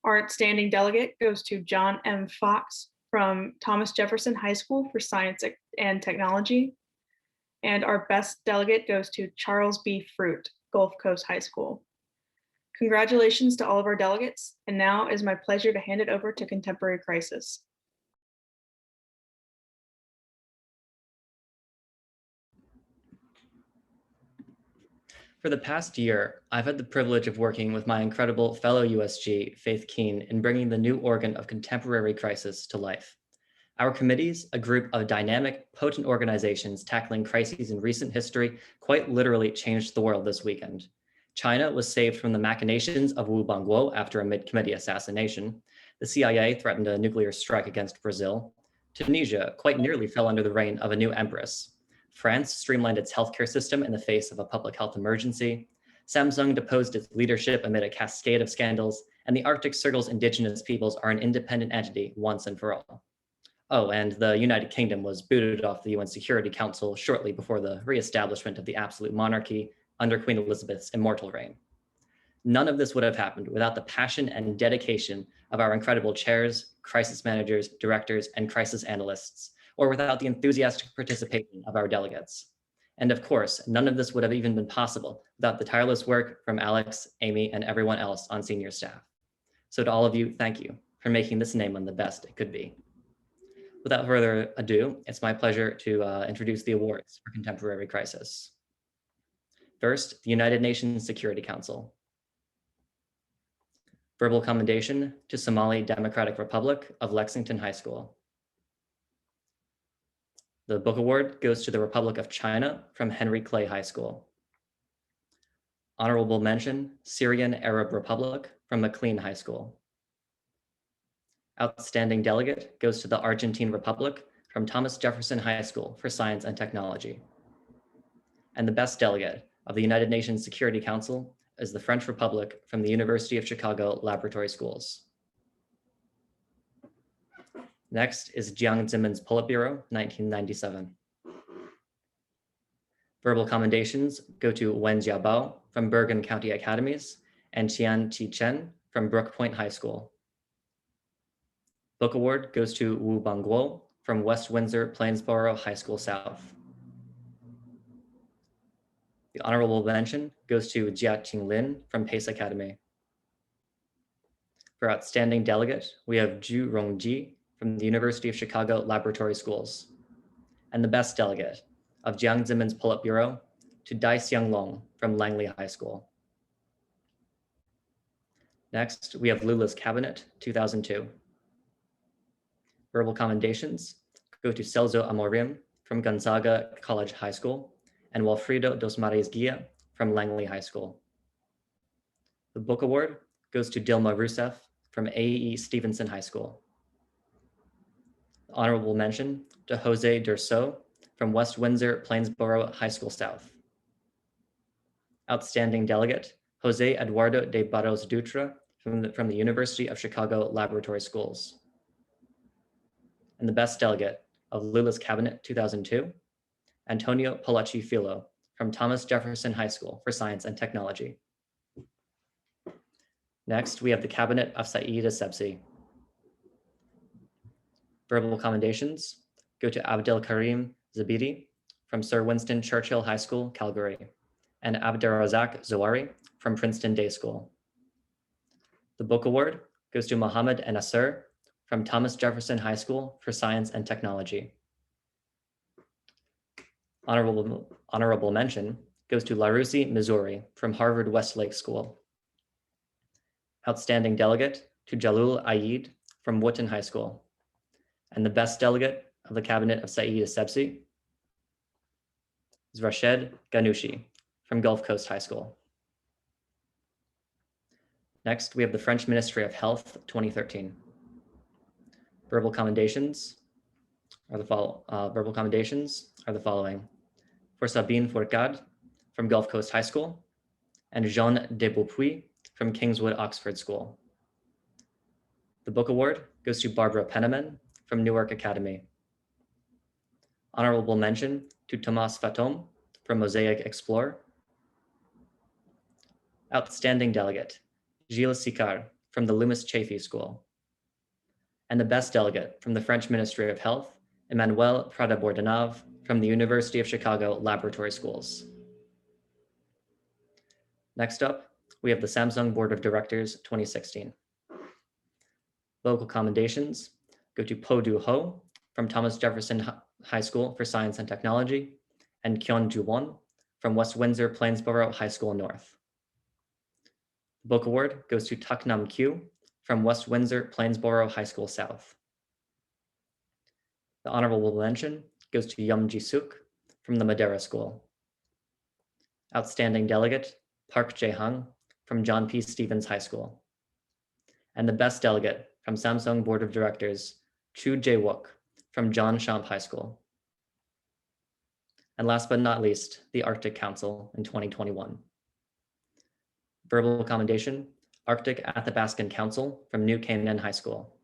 Our outstanding delegate goes to John M. Fox from Thomas Jefferson High School for Science and Technology. And our best delegate goes to Charles B. Fruit, Gulf Coast High School. Congratulations to all of our delegates, and now it is my pleasure to hand it over to Contemporary Crisis. For the past year, I've had the privilege of working with my incredible fellow USG, Faith Keen, in bringing the new organ of Contemporary Crisis to life. Our committees, a group of dynamic, potent organizations tackling crises in recent history, quite literally changed the world this weekend. China was saved from the machinations of Wu Bangguo after a mid-committee assassination. The CIA threatened a nuclear strike against Brazil. Tunisia quite nearly fell under the reign of a new empress. France streamlined its healthcare system in the face of a public health emergency. Samsung deposed its leadership amid a cascade of scandals, and the Arctic Circle's indigenous peoples are an independent entity once and for all. Oh, and the United Kingdom was booted off the UN Security Council shortly before the reestablishment of the absolute monarchy under Queen Elizabeth's immortal reign. None of this would have happened without the passion and dedication of our incredible chairs, crisis managers, directors, and crisis analysts, or without the enthusiastic participation of our delegates. And of course, none of this would have even been possible without the tireless work from Alex, Amy, and everyone else on senior staff. So to all of you, thank you for making this NAIMUN the best it could be. Without further ado, it's my pleasure to introduce the awards for Contemporary Crisis. First, the United Nations Security Council. Verbal commendation to Somali Democratic Republic of Lexington High School. The book award goes to the Republic of China from Henry Clay High School. Honorable mention, Syrian Arab Republic from McLean High School. Outstanding delegate goes to the Argentine Republic from Thomas Jefferson High School for Science and Technology. And the best delegate of the United Nations Security Council is the French Republic from the University of Chicago Laboratory Schools. Next is Jiang Zemin's Politburo, 1997. Verbal commendations go to Wen Jiabao from Bergen County Academies and Qian Qi Chen from Brook Point High School. Book award goes to Wu Bangguo from West Windsor Plainsboro High School South. The honorable mention goes to Jia Qinglin from Pace Academy. For outstanding delegate, we have Zhu Rongji from the University of Chicago Laboratory Schools. And the best delegate of Jiang Zemin's Politburo to Dai Xianglong from Langley High School. Next, we have Lula's Cabinet, 2002. Verbal commendations go to Celso Amorim from Gonzaga College High School and Walfrido dos Mares Guia from Langley High School. The book award goes to Dilma Rousseff from AE Stevenson High School. The honorable mention to Jose Durso from West Windsor Plainsboro High School South. Outstanding delegate, Jose Eduardo de Barros Dutra from the University of Chicago Laboratory Schools. And the best delegate of Lula's Cabinet 2002, Antonio Polacci Filo from Thomas Jefferson High School for Science and Technology. Next, we have the Cabinet of Said Essebsi. Verbal commendations go to Abdel Karim Zabidi from Sir Winston Churchill High School, Calgary, and Abderrazak Zawari from Princeton Day School. The book award goes to Mohammed Nasser from Thomas Jefferson High School for Science and Technology. Honorable mention goes to Larousi Missouri from Harvard Westlake School. Outstanding delegate to Jalul Ayed from Wooten High School. And the best delegate of the Cabinet of Said Essebsi is Rashed Ghanouchi from Gulf Coast High School. Next, we have the French Ministry of Health 2013. Verbal commendations are the following. For Sabine Fourcade from Gulf Coast High School and Jean de Beaupuis from Kingswood Oxford School. The book award goes to Barbara Penniman from Newark Academy. Honorable mention to Thomas Fatome from Mosaic Explore. Outstanding delegate, Gilles Sicard from the Loomis Chaffee School. And the best delegate from the French Ministry of Health, Emmanuel Prada-Bordenave from the University of Chicago Laboratory Schools. Next up, we have the Samsung Board of Directors 2016. Local commendations go to Po Du Ho from Thomas Jefferson High School for Science and Technology and Kyon Ju-won from West Windsor Plainsboro High School North. The book award goes to Tak Nam Kyu from West Windsor Plainsboro High School South. The honorable mention goes to Yum Ji-suk from the Madeira School. Outstanding delegate, Park Jae-hang from John P. Stevens High School. And the best delegate from Samsung Board of Directors, Chu Jae-wook from John Champ High School. And last but not least, the Arctic Council in 2021. Verbal commendation, Arctic Athabascan Council from New Canaan High School.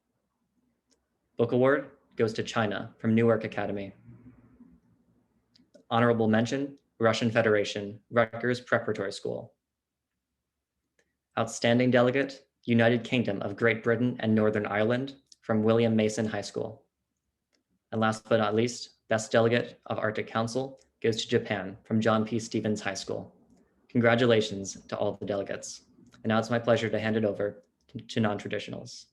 Book award goes to China from Newark Academy. Honorable mention, Russian Federation, Rutgers Preparatory School. Outstanding delegate, United Kingdom of Great Britain and Northern Ireland from William Mason High School. And last but not least, best delegate of Arctic Council goes to Japan from John P. Stevens High School. Congratulations to all the delegates. And now it's my pleasure to hand it over to non-traditionals.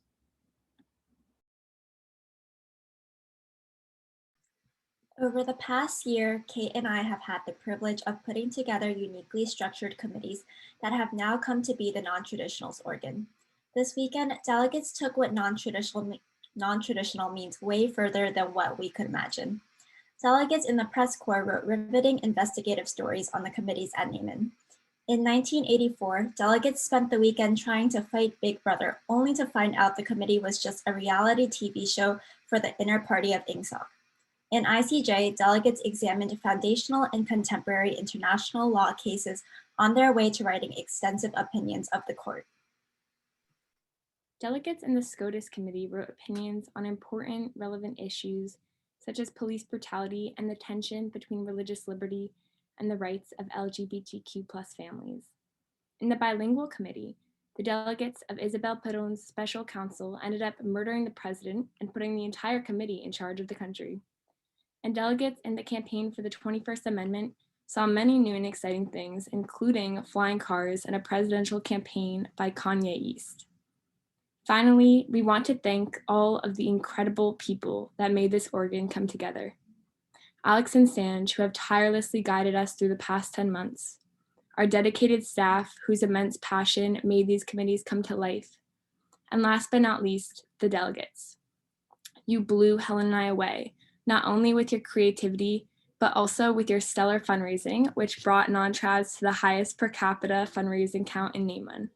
Over the past year, Kate and I have had the privilege of putting together uniquely structured committees that have now come to be the non-traditionals organ. This weekend, delegates took what non-traditional means way further than what we could imagine. Delegates in the press corps wrote riveting investigative stories on the committees at NAIMUN. In 1984, delegates spent the weekend trying to fight Big Brother, only to find out the committee was just a reality TV show for the inner party of Ingsoc. In ICJ, delegates examined foundational and contemporary international law cases on their way to writing extensive opinions of the court. Delegates in the SCOTUS committee wrote opinions on important, relevant issues such as police brutality and the tension between religious liberty and the rights of LGBTQ+ families. In the bilingual committee, the delegates of Isabel Perón's special counsel ended up murdering the president and putting the entire committee in charge of the country. And delegates in the campaign for the 21st Amendment saw many new and exciting things, including flying cars and a presidential campaign by Kanye East. Finally, we want to thank all of the incredible people that made this organ come together. Alex and Sanj, who have tirelessly guided us through the past 10 months. Our dedicated staff, whose immense passion made these committees come to life. And last but not least, the delegates. You blew Helen and I away, not only with your creativity, but also with your stellar fundraising, which brought non-trabs to the highest per capita fundraising count in NAIMUN.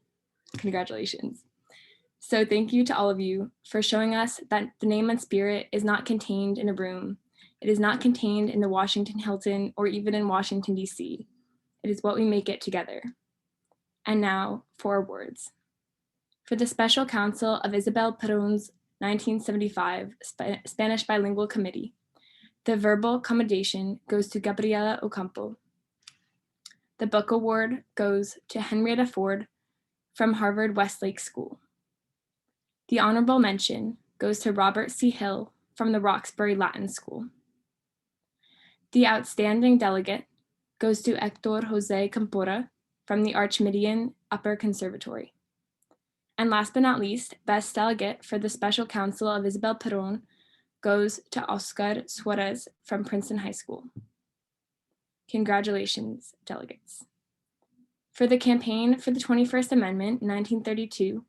Congratulations. So thank you to all of you for showing us that the NAIMUN spirit is not contained in a room. It is not contained in the Washington Hilton or even in Washington, DC. It is what we make it together. And now for awards. For the Special Counsel of Isabel Perón's 1975 Spanish Bilingual Committee, the verbal commendation goes to Gabriela Ocampo. The book award goes to Henrietta Ford from Harvard Westlake School. The honorable mention goes to Robert C. Hill from the Roxbury Latin School. The outstanding delegate goes to Hector Jose Campora from the Archimedean Upper Conservatory. And last but not least, best delegate for the Special Counsel of Isabel Perón goes to Oscar Suarez from Princeton High School. Congratulations, delegates. For the campaign for the 21st Amendment, 1932,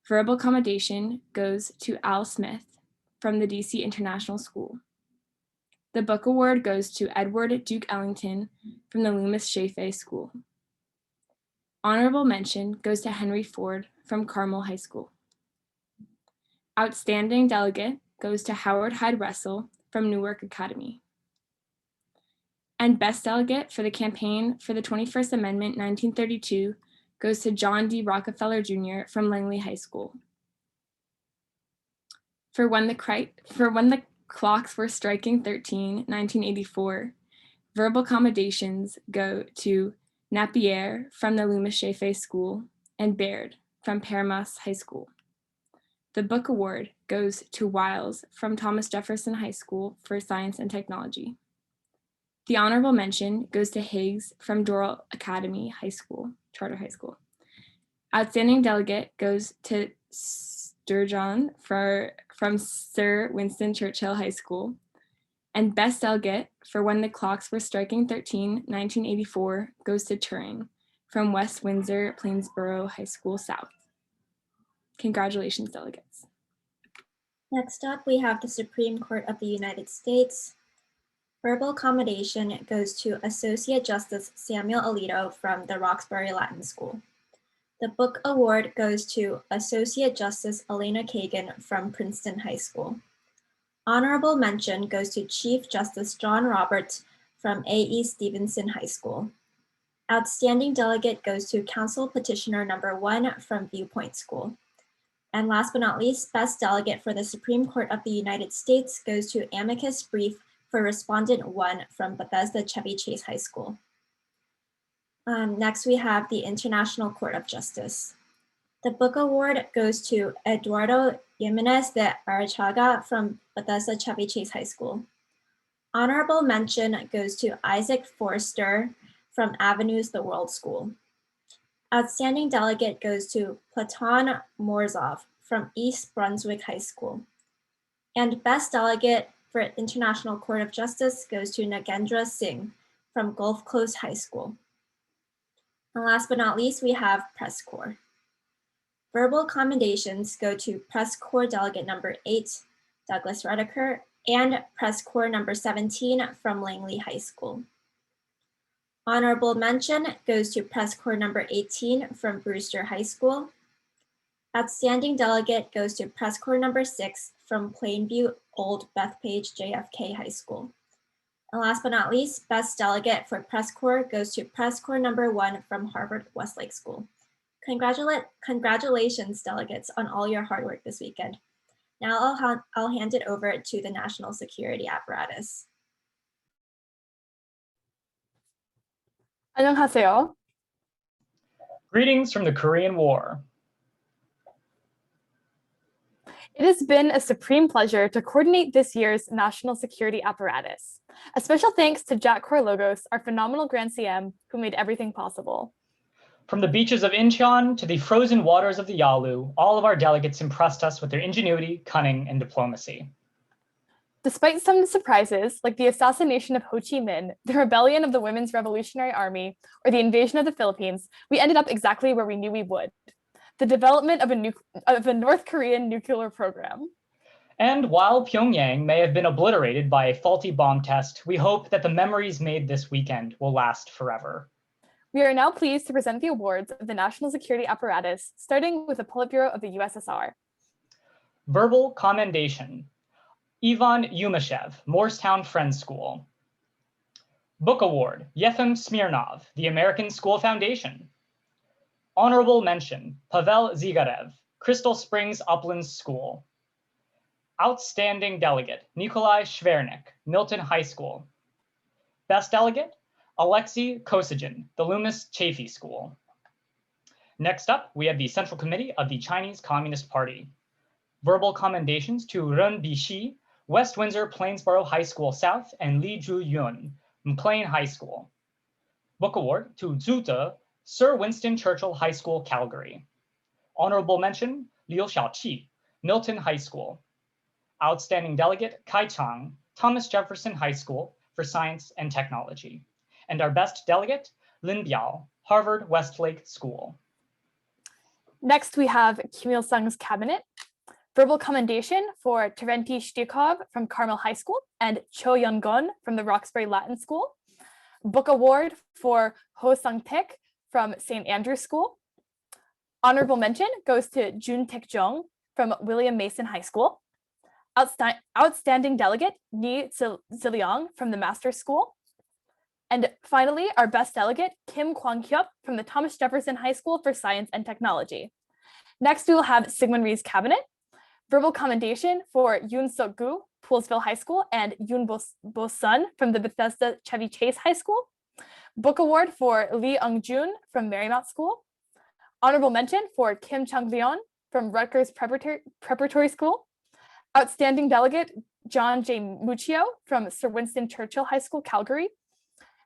verbal commendation goes to Al Smith from the DC International School. The book award goes to Edward Duke Ellington from the Loomis Shaffer School. Honorable mention goes to Henry Ford from Carmel High School. Outstanding delegate goes to Howard Hyde Russell from Newark Academy. And best delegate for the campaign for the 21st Amendment 1932 goes to John D. Rockefeller Jr. from Langley High School. For when the clocks were striking 13, 1984, verbal commendations go to Napier from the Loomis Shaffer School and Baird from Paramus High School. The book award goes to Wiles from Thomas Jefferson High School for Science and Technology. The honorable mention goes to Higgs from Doral Academy High School, Charter High School. Outstanding delegate goes to Sturgeon from Sir Winston Churchill High School. And best delegate for when the clocks were striking 13, 1984 goes to Turing from West Windsor Plainsboro High School South. Congratulations, delegates. Next up, we have the Supreme Court of the United States. Verbal commendation goes to Associate Justice Samuel Alito from the Roxbury Latin School. The book award goes to Associate Justice Elena Kagan from Princeton High School. Honorable mention goes to Chief Justice John Roberts from A.E. Stevenson High School. Outstanding delegate goes to Council Petitioner number 1 from Viewpoint School. And last but not least, best delegate for the Supreme Court of the United States goes to Amicus Brief for Respondent 1 from Bethesda Chevy Chase High School. Next, we have the International Court of Justice. The book award goes to Eduardo Jimenez de Arachaga from Bethesda Chevy Chase High School. Honorable mention goes to Isaac Forster from Avenues the World School. Outstanding delegate goes to Platon Morzov from East Brunswick High School. And best delegate for International Court of Justice goes to Nagendra Singh from Gulf Coast High School. And last but not least, we have Press Corps. Verbal commendations go to Press Corps Delegate number 8, Douglas Redeker, and Press Corps number 17 from Langley High School. Honorable mention goes to Press Corps number 18 from Brewster High School. Outstanding delegate goes to Press Corps number 6 from Plainview Old Bethpage JFK High School. And last but not least, best delegate for Press Corps goes to Press Corps number 1 from Harvard Westlake School. Congratulations, delegates, on all your hard work this weekend. Now I'll hand it over to the national security apparatus. 안녕하세요. Greetings from the Korean War. It has been a supreme pleasure to coordinate this year's national security apparatus. A special thanks to Jack Korlogos, our phenomenal Grand CM, who made everything possible. From the beaches of Incheon to the frozen waters of the Yalu, all of our delegates impressed us with their ingenuity, cunning, and diplomacy. Despite some surprises, like the assassination of Ho Chi Minh, the rebellion of the Women's Revolutionary Army, or the invasion of the Philippines, we ended up exactly where we knew we would: the development of a North Korean nuclear program. And while Pyongyang may have been obliterated by a faulty bomb test, we hope that the memories made this weekend will last forever. We are now pleased to present the awards of the national security apparatus, starting with the Politburo of the USSR. Verbal commendation. Ivan Yumashev, Morristown Friends School. Book Award, Yefim Smirnov, the American School Foundation. Honorable mention, Pavel Zigarev, Crystal Springs Uplands School. Outstanding delegate, Nikolai Shvernik, Milton High School. Best delegate, Alexei Kosygin, the Loomis Chaffee School. Next up, we have the Central Committee of the Chinese Communist Party. Verbal commendations to Ren Bixi, West Windsor Plainsboro High School South, and Li Zhu-yun, McLean High School. Book Award to Zhu De, Sir Winston Churchill High School, Calgary. Honorable mention, Liu Xiaoqi, Milton High School. Outstanding delegate, Kai Chang, Thomas Jefferson High School for Science and Technology. And our best delegate, Lin Biao, Harvard Westlake School. Next, we have Kim Il-sung's cabinet. Verbal commendation for Terenti Shtikov from Carmel High School and Cho Yeon-gun from the Roxbury Latin School. Book Award for Ho Sang-taek from St. Andrew's School. Honorable mention goes to Jun Taek-jung from William Mason High School. Outstanding delegate, Ni Ziliang from the Master's School. And finally, our best delegate, Kim Kwang-hyuk from the Thomas Jefferson High School for Science and Technology. Next, we will have Sigmund Rhee's cabinet. Verbal commendation for Yoon Suk-gu, Poolsville High School, and Yoon Bo-sun from the Bethesda Chevy Chase High School. Book Award for Lee Eung-jun from Marymount School. Honorable mention for Kim Chung-leon from Rutgers Preparatory School. Outstanding delegate, John J. Muccio from Sir Winston Churchill High School, Calgary.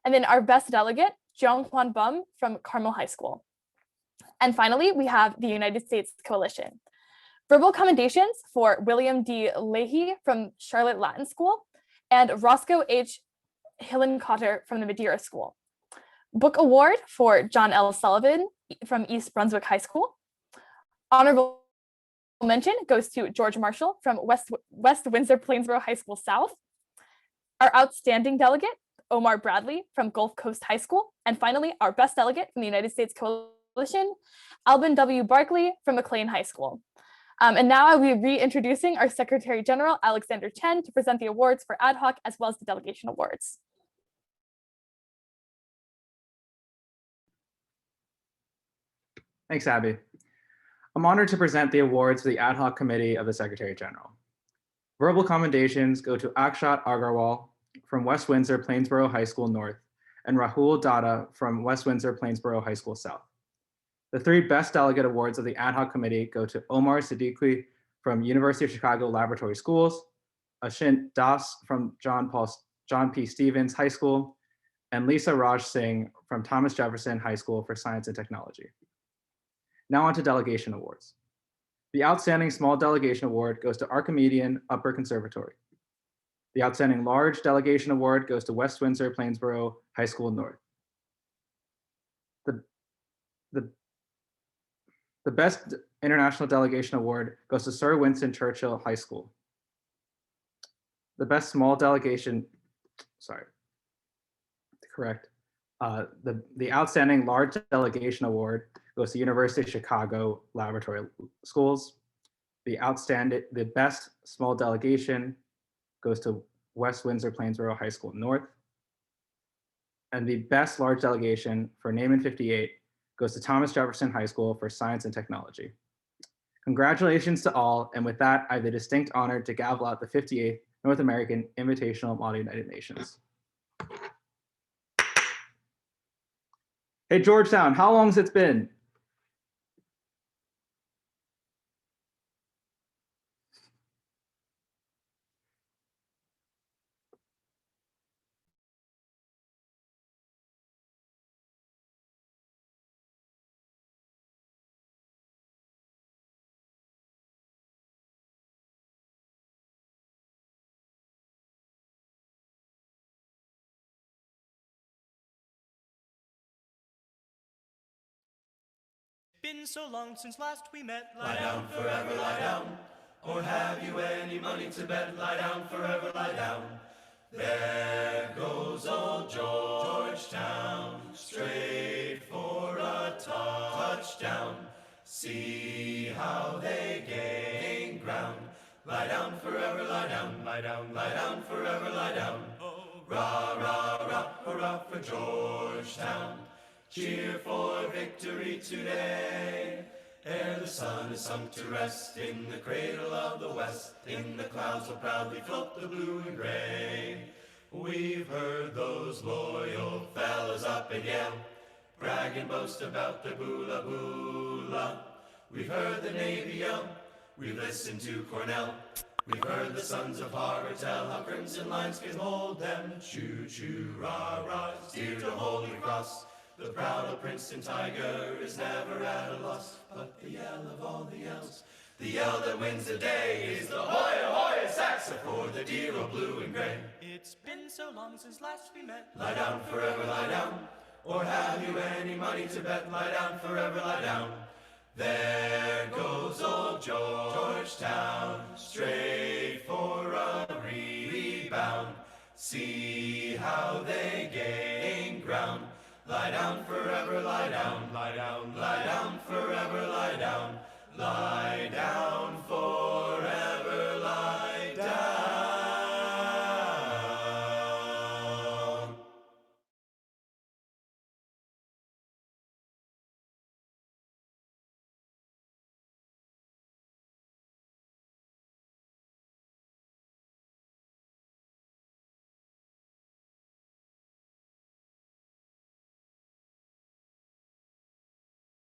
And then our best delegate, Jung Hwan Bum from Carmel High School. And finally, we have the United States Coalition. Verbal commendations for William D. Leahy from Charlotte Latin School and Roscoe H. Hillencotter from the Madeira School. Book Award for John L. Sullivan from East Brunswick High School. Honorable mention goes to George Marshall from West Windsor Plainsboro High School South. Our outstanding delegate, Omar Bradley from Gulf Coast High School. And finally, our best delegate from the United States Coalition, Alban W. Barkley from McLean High School. And now I will be reintroducing our Secretary General, Alexander Chen, to present the awards for ad hoc as well as the delegation awards. Thanks, Abby. I'm honored to present the awards for the ad hoc committee of the Secretary General. Verbal commendations go to Akshat Agarwal from West Windsor Plainsboro High School North and Rahul Dada from West Windsor Plainsboro High School South. The three best delegate awards of the ad hoc committee go to Omar Siddiqui from University of Chicago Laboratory Schools, Ashint Das from John P. Stevens High School, and Lisa Raj Singh from Thomas Jefferson High School for Science and Technology. Now on to delegation awards. The Outstanding Small Delegation Award goes to Archimedean Upper Conservatory. The Outstanding Large Delegation Award goes to West Windsor Plainsboro High School North. The Best International Delegation Award goes to Sir Winston Churchill High School. The Best Small Delegation, The Outstanding Large Delegation Award goes to University of Chicago Laboratory Schools. The Best Small Delegation goes to West Windsor Plainsboro High School North. And the Best Large Delegation for NAIMUN 58 goes to Thomas Jefferson High School for Science and Technology. Congratulations to all, and with that, I have the distinct honor to gavel out the 58th North American Invitational Model United Nations. Hey, Georgetown, how long has it been? Been so long since last we met. Lie down, forever lie down. Or have you any money to bet? Lie down, forever lie down. There goes old Georgetown, straight for a touchdown. See how they gain ground. Lie down, forever lie down. Lie down, lie down, forever lie down. Oh, rah, rah, rah, hurrah for Georgetown. Cheer for victory today. Ere the sun is sunk to rest in the cradle of the west, in the clouds will proudly float the blue and gray. We've heard those loyal fellows up in Yale brag and boast about their boola boola. We've heard the Navy yell, we've listened to Cornell. We've heard the sons of Harvard tell how crimson lines can hold them. Choo choo rah rah, steer to Holy Cross. The proud old Princeton Tiger is never at a loss. But the yell of all the yells, the yell that wins the day, is the Hoya Hoya Saxa for the dear old blue and gray. It's been so long since last we met. Lie down, forever lie down. Or have you any money to bet? Lie down, forever lie down. There goes old Georgetown, straight for a rebound. See how they gain ground. Lie down, forever lie down. Lie down, lie down, forever lie down. Lie down, forever